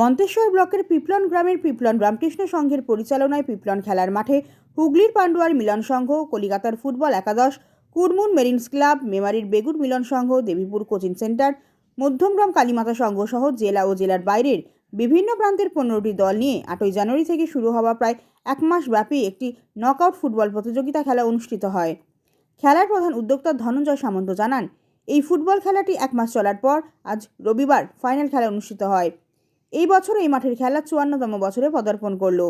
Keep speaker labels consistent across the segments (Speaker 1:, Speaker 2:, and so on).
Speaker 1: মন্তেশ্বর ব্লকের পিপলন গ্রামের পিপলন রামকৃষ্ণ সংঘের পরিচালনায় পিপলন খেলার মাঠে হুগলির পান্ডুয়ার মিলন সংঘ, কলিকাতার ফুটবল একাদশ, কুরমুন মেরিনস ক্লাব, মেমারির বেগুর মিলন সংঘ, দেবীপুর কোচিং সেন্টার, মধ্যমগ্রাম কালীমাতা সংঘ সহ জেলা ও জেলার বাইরের বিভিন্ন প্রান্তের 15টি দল নিয়ে 8ই জানুয়ারি থেকে শুরু হওয়া প্রায় এক মাস ব্যাপী একটি নকআউট ফুটবল প্রতিযোগিতা খেলা অনুষ্ঠিত হয়। খেলার প্রধান উদ্যোক্তা ধনঞ্জয় সামন্ত জানান, এই ফুটবল খেলাটি এক মাস চলার পর আজ রবিবার ফাইনাল খেলা অনুষ্ঠিত হয়। এই বছর এই মাঠের খেলা 54তম বছরে পদার্পণ করল।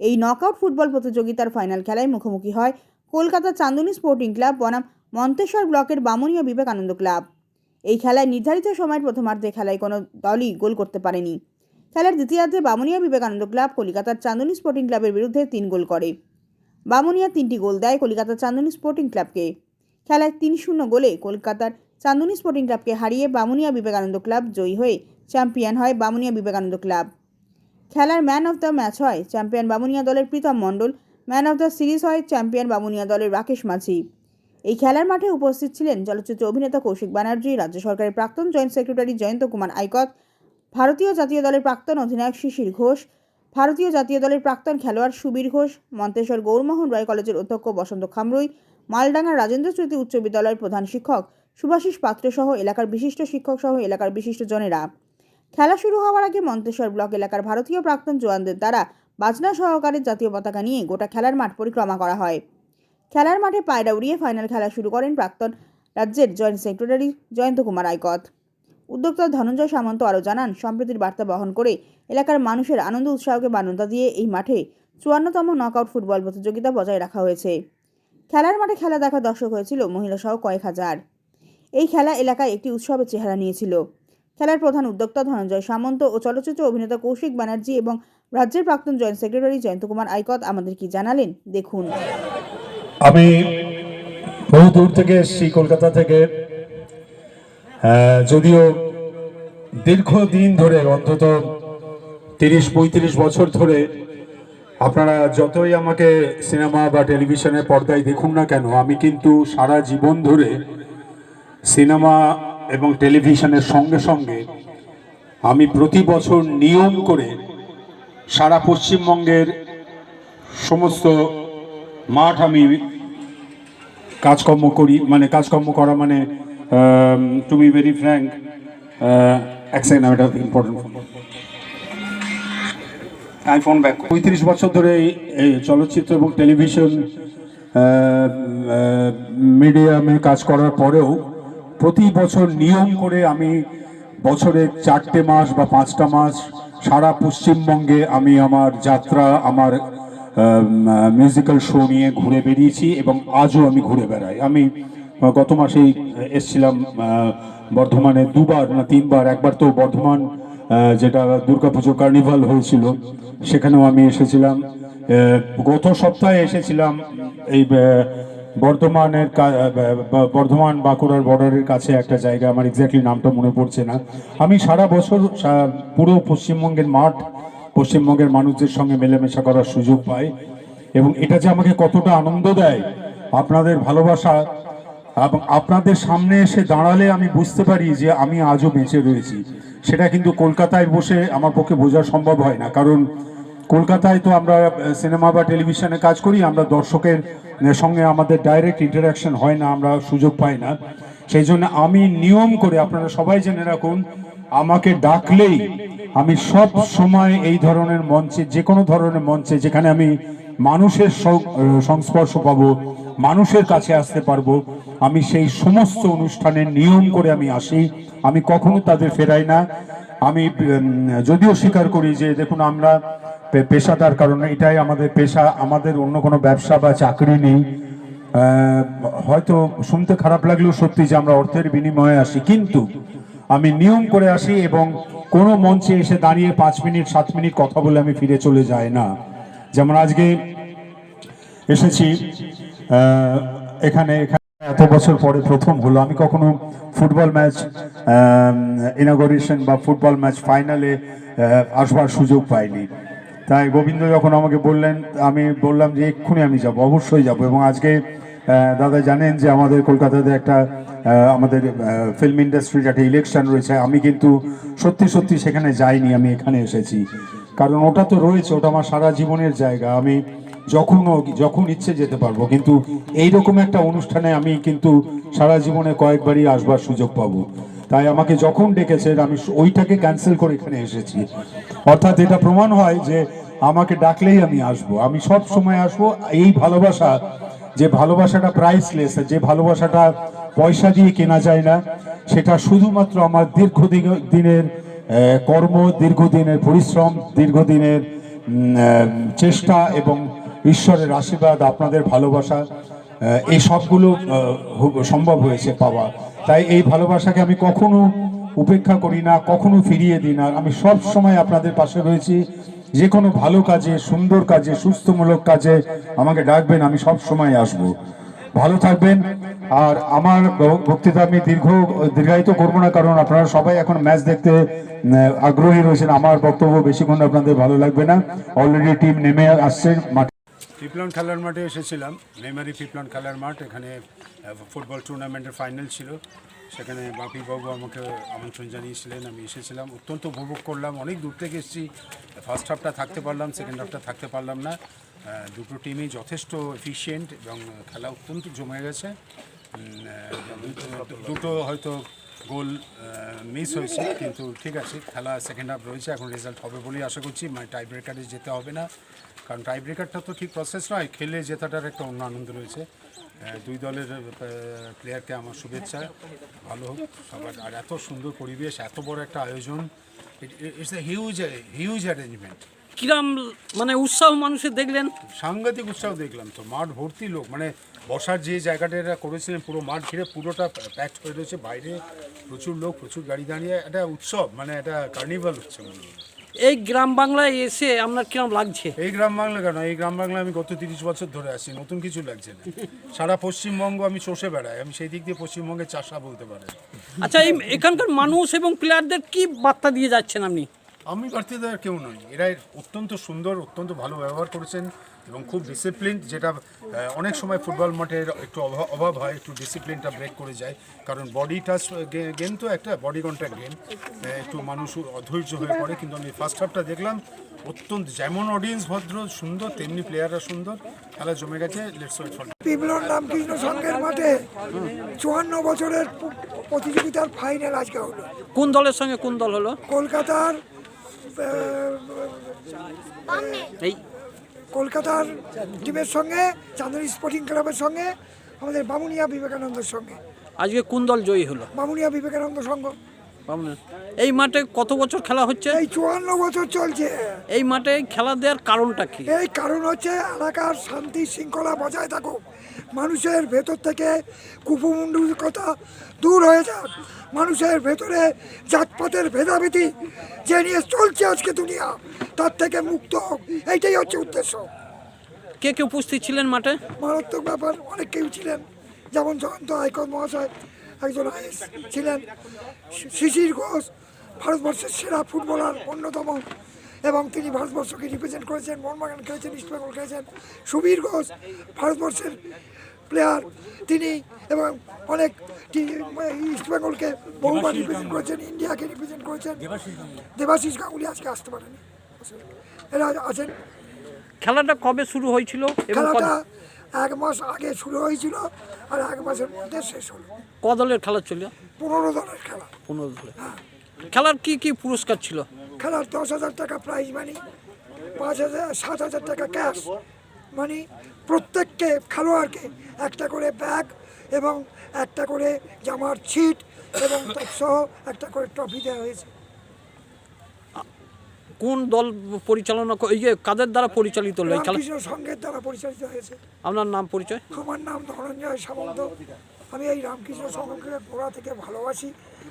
Speaker 1: এই নকআউট ফুটবল প্রতিযোগিতার ফাইনাল খেলায় মুখোমুখি হয় কলকাতার চান্দনী স্পোর্টিং ক্লাব বনাম মন্তেশ্বর ব্লকের বামুনিয়া বিবেকানন্দ ক্লাব। এই খেলায় নির্ধারিত সময়ের প্রথমার্ধে খেলায় কোনো দলই গোল করতে পারেনি। খেলার দ্বিতীয়ার্ধে বামুনিয়া বিবেকানন্দ ক্লাব কলকাতার চান্দনী স্পোর্টিং ক্লাবের বিরুদ্ধে 3 গোল করে। বামুনিয়া 3টি গোল দেয় কলকাতার চান্দনী স্পোর্টিং ক্লাবকে। খেলায় 3-0 গোলে কলকাতার চান্দনী স্পোর্টিং ক্লাবকে হারিয়ে বামুনিয়া বিবেকানন্দ ক্লাব জয়ী হয়ে চ্যাম্পিয়ন হয় বামুনিয়া বিবেকানন্দ ক্লাব। খেলার ম্যান অফ দ্য ম্যাচ হয় চ্যাম্পিয়ন বামুনিয়া দলের প্রীতম মণ্ডল। ম্যান অফ দ্য সিরিজ হয় চ্যাম্পিয়ন বামুনিয়া দলের রাকেশ মাঝি। এই খেলার মাঠে উপস্থিত ছিলেন চলচ্চিত্র অভিনেতা কৌশিক ব্যানার্জি, রাজ্য সরকারের প্রাক্তন জয়েন্ট সেক্রেটারি জয়ন্ত কুমার আইকত, ভারতীয় জাতীয় দলের প্রাক্তন অধিনায়ক শিশির ঘোষ, ভারতীয় জাতীয় দলের প্রাক্তন খেলোয়াড় সুবীর ঘোষ, মন্তেশ্বর গৌরমোহন রায় কলেজের অধ্যক্ষ বসন্ত খামরুই, মালডাঙ্গা রাজেন্দ্র স্মৃতি উচ্চ বিদ্যালয়ের প্রধান শিক্ষক শুভাশিস পাত্র সহ এলাকার বিশিষ্ট শিক্ষক সহ এলাকার বিশিষ্ট জনেরা। খেলা শুরু হওয়ার আগে মন্তেশ্বর ব্লক এলাকার ভারতীয় প্রাক্তন জওয়ানদের দ্বারা বাজনা সহকারে জাতীয় পতাকা নিয়ে গোটা খেলার মাঠ পরিক্রমা করা হয়। খেলার মাঠে পায়রা উড়িয়ে ফাইনাল খেলা শুরু করেন প্রাক্তন রাজ্যের জয়েন্ট সেক্রেটারি জয়ন্ত কুমার আইকত। উদ্যোক্তা ধনঞ্জয় সামন্ত আরও জানান, সম্প্রীতির বার্তা বহন করে এলাকার মানুষের আনন্দ উৎসাহকে মান্যতা দিয়ে এই মাঠে 54তম নকআউট ফুটবল প্রতিযোগিতা বজায় রাখা হয়েছে। খেলার মাঠে খেলা দেখা দর্শক হয়েছিল মহিলা সহ কয়েক হাজার। এই খেলা এলাকায় একটি উৎসবের চেহারা নিয়েছিল। খেলার প্রধান উদ্যোক্তা ধনঞ্জয় সামন্ত ও চলচ্চিত্র অভিনেতা কৌশিক ব্যানার্জি এবং রাজ্যের প্রাক্তন জয়েন্ট সেক্রেটারি জয়ন্ত কুমার আইকত আমাদের কি জানালেন দেখুন।
Speaker 2: আমি বহু দূর থেকে এসেছি, কলকাতা থেকে। যদিও দীর্ঘদিন ধরে, অন্তত 30-35 বছর ধরে আপনারা যতই আমাকে সিনেমা বা টেলিভিশনের পর্দায় দেখুন না কেন, আমি কিন্তু সারা জীবন ধরে সিনেমা এবং টেলিভিশনের সঙ্গে সঙ্গে আমি প্রতি বছর নিয়ম করে সারা পশ্চিমবঙ্গের সমস্ত মাঠ আমি কাজকর্ম করি। মানে কাজকর্ম করা মানে টু বি ভেরি ফ্র্যাঙ্ক, এক সেকেন্ড, আমি একটা ইম্পর্টেন্ট ফোন ব্যাক। 35 বছর ধরে এই চলচ্চিত্র এবং টেলিভিশন মিডিয়ামে কাজ করার পরেও প্রতি বছর নিয়ম করে আমি বছরে 4টে মাস বা 5টা মাস সারা পশ্চিমবঙ্গে আমি আমার যাত্রা, আমার মিউজিক্যাল শো নিয়ে ঘুরে বেরিয়েছি এবং আজও আমি ঘুরে বেড়াই। আমি গত মাসেই এসেছিলাম বর্ধমানে 2বার না 3বার। একবার তো বর্ধমান যেটা দুর্গাপুজো কার্নিভাল হয়েছিল সেখানেও আমি এসেছিলাম। গত সপ্তাহে এসেছিলাম এই বর্ধমান বাঁকুড়ার বর্ডারের কাছে একটা জায়গা, আমার এক্স্যাক্টলি নামটা মনে পড়ছে না। আমি সারা বছর পুরো পশ্চিমবঙ্গের মাঠ, পশ্চিমবঙ্গের মানুষদের সঙ্গে মেলামেশা করার সুযোগ পাই এবং এটা যে আমাকে কতটা আনন্দ দেয়, আপনাদের ভালোবাসা এবং আপনাদের সামনে এসে দাঁড়ালে আমি বুঝতে পারি যে আমি আজও বেঁচে রয়েছি। সেটা কিন্তু কলকাতায় বসে আমার পক্ষে বোঝা সম্ভব হয় না, কারণ কলকাতায় তো আমরা সিনেমা বা টেলিভিশনে কাজ করি, আমরা দর্শকের সঙ্গে আমাদের ডাইরেক্ট ইন্টারাকশন হয় না, আমরা সুযোগ পাই না। সেই জন্য আমি নিয়ম করে, আপনারা সবাই জেনে রাখুন, আমাকে ডাকলেই আমি সব সময় এই ধরনের মঞ্চে, যে কোনো ধরনের মঞ্চে যেখানে আমি মানুষের সংস্পর্শ পাবো, মানুষের কাছে আসতে পারবো, আমি সেই সমস্ত অনুষ্ঠানের নিয়ম করে আমি আসি। আমি কখনো তাদের ফেরাই না। আমি যদিও স্বীকার করি যে দেখুন, আমরা পেশাদার কারণে এটাই আমাদের পেশা, আমাদের অন্য কোনো ব্যবসা বা চাকরি নেই। হয়তো শুনতে খারাপ লাগলেও সত্যি যে আমরা অর্থের বিনিময়ে আসি, কিন্তু আমি নিয়ম করে আসি এবং কোনো মঞ্চে এসে দাঁড়িয়ে 5 মিনিট 7 মিনিট কথা বলে আমি ফিরে চলে যাই না। যেমন আজকে এসেছি এখানে এত বছর পরে প্রথম হলো। আমি কখনো ফুটবল ম্যাচ ইনঅগরেশন বা ফুটবল ম্যাচ ফাইনালে আসবার সুযোগ পাইনি। তাই গোবিন্দ যখন আমাকে বললেন, আমি বললাম যে এক্ষুনি আমি যাব, অবশ্যই যাব। এবং আজকে দাদা জানেন যে আমাদের কলকাতাতে একটা আমাদের ফিল্ম ইন্ডাস্ট্রির একটা ইলেকশন রয়েছে, আমি কিন্তু সত্যি সত্যি সেখানে যাইনি, আমি এখানে এসেছি। কারণ ওটা তো রয়েছে, ওটা আমার সারা জীবনের জায়গা, আমি যখন ইচ্ছে যেতে পারবো। কিন্তু এইরকম একটা অনুষ্ঠানে আমি কিন্তু সারা জীবনে কয়েকবারই আসবার সুযোগ পাবো। তাই আমাকে যখন ডেকেছেন আমি ওইটাকে ক্যান্সেল করে এখানে এসেছি। অর্থাৎ এটা প্রমাণ হয় যে আমাকে ডাকলেই আমি আসব, আমি সব সময় আসব। এই ভালোবাসা, যে ভালোবাসাটা প্রাইসলেস, যে ভালোবাসাটা পয়সা দিয়ে কেনা যায় না, সেটা শুধুমাত্র আমার দীর্ঘদিনের কর্ম, দীর্ঘদিনের পরিশ্রম, দীর্ঘদিনের চেষ্টা এবং ঈশ্বরের আশীর্বাদ, আপনাদের ভালোবাসা, এই সবগুলো সম্ভব হয়েছে পাওয়া। তাই এই ভালোবাসাকে আমি কখনো উপেক্ষা করি না, কখনো ফিরিয়ে দিই না। আমি সব সময় আপনাদের পাশে রয়েছি। যে কোনো ভালো কাজে, সুন্দর কাজে, সুস্থমূলক কাজে আমাকে ডাকবেন, আমি সব সময় আসব। ভালো থাকবেন। আর আমার বক্তৃতা আমি দীর্ঘায়িত করবো না, কারণ আপনারা সবাই এখন ম্যাচ দেখতে আগ্রহী রয়েছেন। আমার বক্তব্য বেশিক্ষণ আপনাদের ভালো লাগবে না, অলরেডি টিম নেমে আসছে মাঠে।
Speaker 3: পিপলন খেলার মাঠে এসেছিলাম, মেমারি পিপলন খেলার মাঠ। এখানে ফুটবল টুর্নামেন্টের ফাইনাল ছিল, সেখানে বাপিবাবু আমাকে আমন্ত্রণ জানিয়েছিলেন, আমি এসেছিলাম। অত্যন্ত উপভোগ করলাম, অনেক দূর থেকে এসেছি। ফার্স্ট হাফটা থাকতে পারলাম, সেকেন্ড হাফটা থাকতে পারলাম না। দুটো টিমই যথেষ্ট এফিশিয়েন্ট এবং খেলা অত্যন্ত জমে গেছে। দুটো হয়তো গোল মিস হয়েছে, কিন্তু ঠিক আছে, খেলা সেকেন্ড হাফ রয়েছে, এখন রেজাল্ট হবে বলেই আশা করছি। মানে টাই ব্রেকারে যেতে হবে না, কারণ টাই ব্রেকারটা তো ঠিক প্রসেস নয়, খেলে জেতাটার একটা অন্য আনন্দ রয়েছে। দুই দলের প্লেয়ারকে আমার শুভেচ্ছা, ভালো হোক সবার। আর এত সুন্দর পরিবেশ, এত বড় একটা আয়োজন, ইটস এ হিউজ অ্যারেঞ্জমেন্ট।
Speaker 4: কিরাম মানে উৎসাহ মানুষের দেখলেন?
Speaker 3: সাংঘাতিক উৎসাহ দেখলাম তো, মাঠ ভর্তি লোক। মানে বসার যে জায়গাটা এরা করেছিলেন, পুরো মাঠ ঘিরে পুরোটা প্যাকড হয়ে রয়েছে, বাইরে প্রচুর লোক, প্রচুর গাড়ি দাঁড়িয়ে, একটা উৎসব, মানে একটা কার্নিভাল হচ্ছে।
Speaker 4: এই গ্রাম বাংলায় এসে আপনার কিরম লাগছে?
Speaker 3: এই গ্রাম বাংলা কেন, এই গ্রাম বাংলায় আমি গত 30 বছর ধরে আছি, নতুন কিছু লাগছে না। সারা পশ্চিমবঙ্গ আমি চষে বেড়াই, আমি সেই দিক দিয়ে পশ্চিমবঙ্গের চাষা বলতে পারেন।
Speaker 4: আচ্ছা, এই এখানকার মানুষ এবং প্লেয়ারদের কি বার্তা দিয়ে যাচ্ছেন আপনি?
Speaker 3: আমি বাড়তে দেওয়ার কেউ নই, এরা অত্যন্ত সুন্দর, অত্যন্ত ভালো ব্যবহার করেছেন এবং খুব ডিসিপ্লিন, যেটা অনেক সময় ফুটবল মাঠের একটু অভাব হয়, একটু ডিসিপ্লিনটা ব্রেক করে যায়। কারণ বডি টাচ গেম তো একটা বডি কন্ট্যাক্ট গেম, একটু মানুষ অধৈর্য হয়ে পড়ে। কিন্তু আমি ফার্স্ট হাফটা দেখলাম, অত্যন্ত, যেমন অডিয়েন্স ভদ্র সুন্দর, তেমনি প্লেয়াররা সুন্দর, খেলা জমে গেছে। লেটস ওয়েট ফর
Speaker 5: পিপলন রামকৃষ্ণ সংঘের মাঠে 54 বছরের প্রতিযোগিতার ফাইনাল আজকে হলো।
Speaker 4: কোন দলের সঙ্গে কোন দল হলো?
Speaker 5: কলকাতার
Speaker 4: এই
Speaker 5: কলকাতার টিমের সঙ্গে, চাঁদনী স্পোর্টিং ক্লাবের সঙ্গে, আমাদের বামুনিয়া বিবেকানন্দের সঙ্গে।
Speaker 4: আজকে কোন দল জয়ী হলো?
Speaker 5: বামুনিয়া বিবেকানন্দ সংঘ।
Speaker 4: এই মাঠে কত বছর খেলা হচ্ছে?
Speaker 5: এই 54 বছর চলছে।
Speaker 4: এই মাঠে খেলা দেওয়ার কারণটা কি?
Speaker 5: এই কারণ হচ্ছে এলাকার শান্তি শৃঙ্খলা বজায় থাকুক, মানুষের ভেতর থেকে কুপমণ্ডলিকতা দূর হয়ে যাক, মানুষের ভেতরে জাতপাতের ভেদাভেদি যে নিয়ে চলছে আজকে দুনিয়া, তার থেকে মুক্ত হোক, এইটাই হচ্ছে উদ্দেশ্য।
Speaker 4: কে কে উপস্থিত ছিলেন মাঠে?
Speaker 5: মারাত্মক ব্যাপার, অনেক কেউ ছিলেন, যেমন জয়ন্ত আইকন মহাশয় একজন আইএস ছিলেন, শিশির ঘোষ ভারতবর্ষের সেরা ফুটবলার অন্যতম, এবং তিনি ভারতবর্ষকে রিপ্রেজেন্ট করেছেন, মোহনবাগান খেলেছেন, ইস্টবেঙ্গল খেলেছেন। সুবীর ঘোষ ভারতবর্ষের প্লেয়ার তিনি, এবং অনেক ইস্টবেঙ্গলকে বহুবার রিপ্রেজেন্ট করেছেন, ইন্ডিয়াকে রিপ্রেজেন্ট করেছেন। দেবাশিস গাঙ্গুলি আজকে আসতে পারেনি, এরা আছেন।
Speaker 4: খেলাটা কবে শুরু হয়েছিল?
Speaker 5: খেলাটা 1 মাস আগে শুরু হয়েছিল, আর 1 মাসের মধ্যে শেষ হলো।
Speaker 4: ক দলের খেলা ছিল?
Speaker 5: 15 দলের খেলা।
Speaker 4: 15 দলের। খেলার কি কি পুরস্কার ছিল?
Speaker 5: খেলার 10,000 টাকা প্রাইজ মানি, 5,000 7,000 টাকা ক্যাশ মানি, প্রত্যেককে খেলোয়াড়কে একটা করে ব্যাগ এবং একটা করে জামার ছিট এবং সহ একটা করে ট্রফি দেওয়া হয়েছে।
Speaker 4: কোন দল পরিচালনা, এই যে কাদের দ্বারা পরিচালিত হলো এই খেলা?
Speaker 5: রামকৃষ্ণ সংঘের দ্বারা পরিচালিত হয়েছে।
Speaker 4: আপনার নাম পরিচয়?
Speaker 5: আমার নাম ধনঞ্জয় সামন্ত। আমি এই রামকৃষ্ণ সংঘকে গোড়া থেকে ভালোবাসি।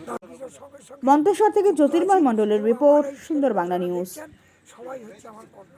Speaker 5: রামকৃষ্ণ সংঘের সঙ্গে
Speaker 1: মন্তেশ্বর থেকে জ্যোতির্ময় মণ্ডলের রিপোর্ট, সুন্দর বাংলা নিউজ।
Speaker 5: সবাই হচ্ছে আমার কর্ণ।